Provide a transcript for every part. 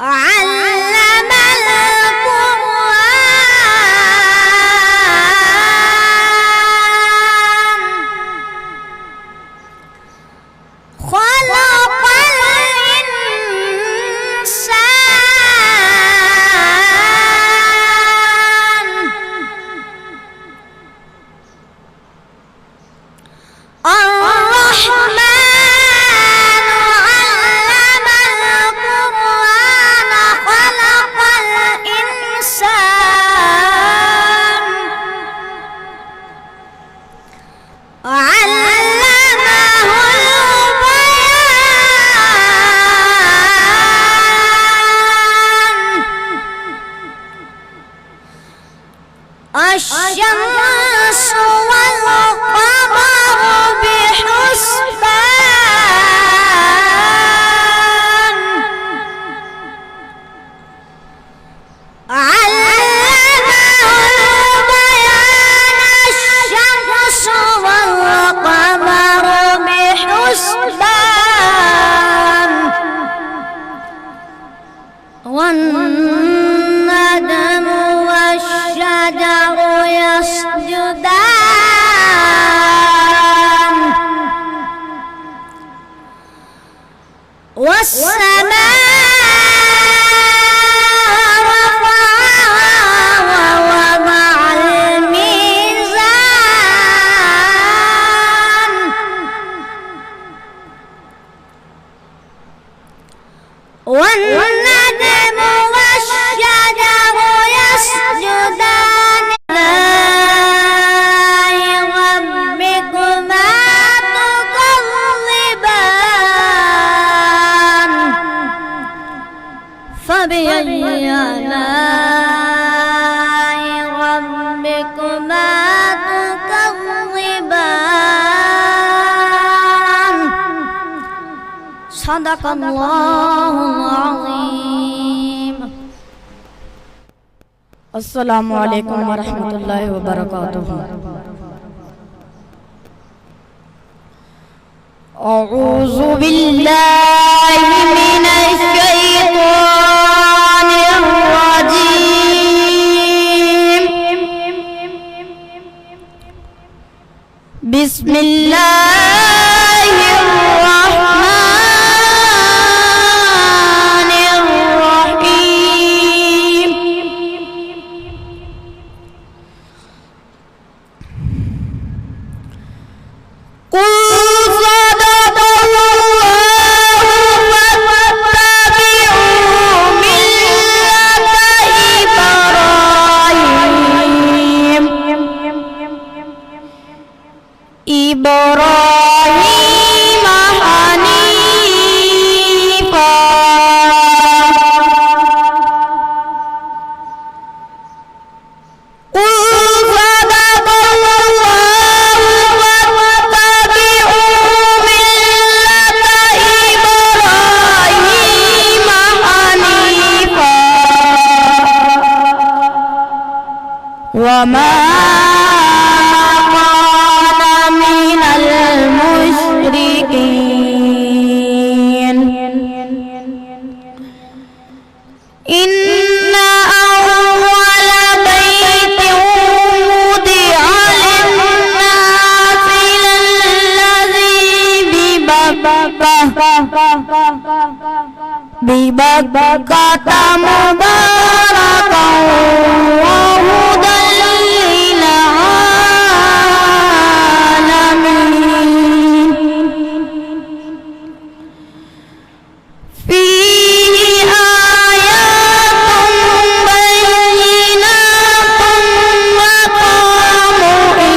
علم القرآن خلق الإنسان الرحمن علم القرآن خلق الإنسان علمه البيان الشمس والقمر بحسبان علمه البيان الشمس والقمر بحسبان والنجم والشجر يسجدان والسماء رفعها ووضع الميزان والنجم والشجر يسجدان ربكما تكذبان فبأي آلاء ربكما تكذبان صدق الله العظيم. السلام عليكم ورحمة الله وبركاته. أعوذ بالله من الشيطان الرجيم. بسم الله الرحمن الرحيم. قل صدق الله واتبعوا ملة إبراهيم حنيفا قل صدق الله واتبعوا ملة إبراهيم حنيفا وما كان من المشركين. إن أول بيت وضع للناس للذي ببكة مباركا وهدى للعالمين. فيه آيات بينات مقام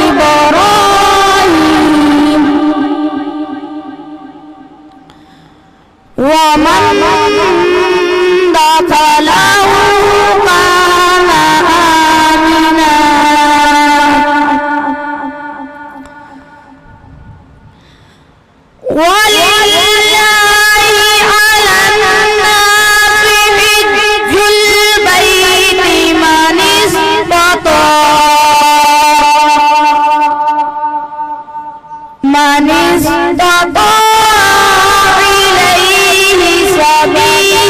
إبراهيم ومن دخله كان آمنا ولله على الناس حج البيت من استطاع إليه سبيلا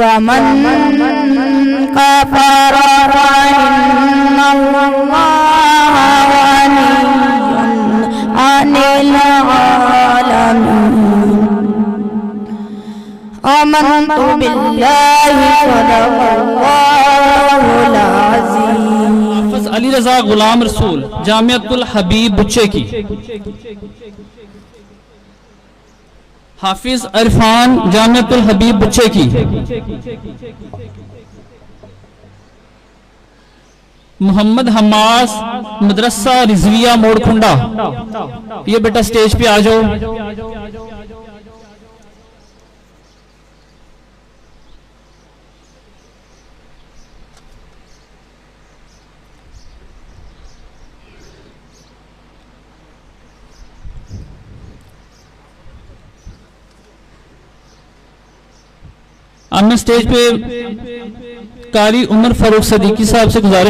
वमन कफर फइन्नल्लाह गनिय्युन अनिल आलमीन। आमन्तु बिल्लाहि सदक़ल्लाहुल अज़ीम। हाफिज अली रजा गुलाम रसूल जामियतुल हबीब बुच्चे की। हाफिज इरफान जामियतुल हबीब बुच्चे की। मोहम्मद हमास मदरसा रिजविया मोड़कुंडा, ये बेटा स्टेज पे आ जाओ। अब मैं स्टेज पे कारी उमर फारूक सदीकी साहब से गुजारिश